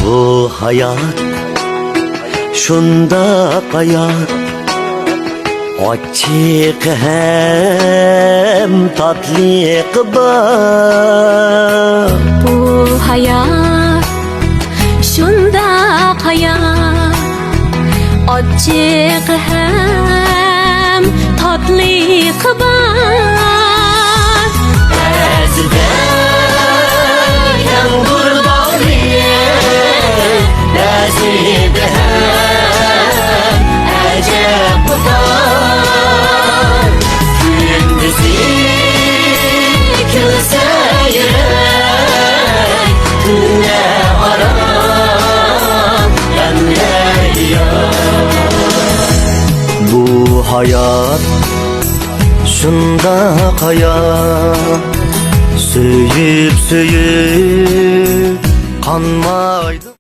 Bu hayat şunda hayat, açık hem tatlı var. Bu hayat şunda hayat, açık hem tatlı var. Ezde yangur bağlıyım, nezide hem ecep var. Gündüzü külse yürek, tüne aram yanlar yar. Bu hayat şunda hayat, söyüp söyüp kanmaydı.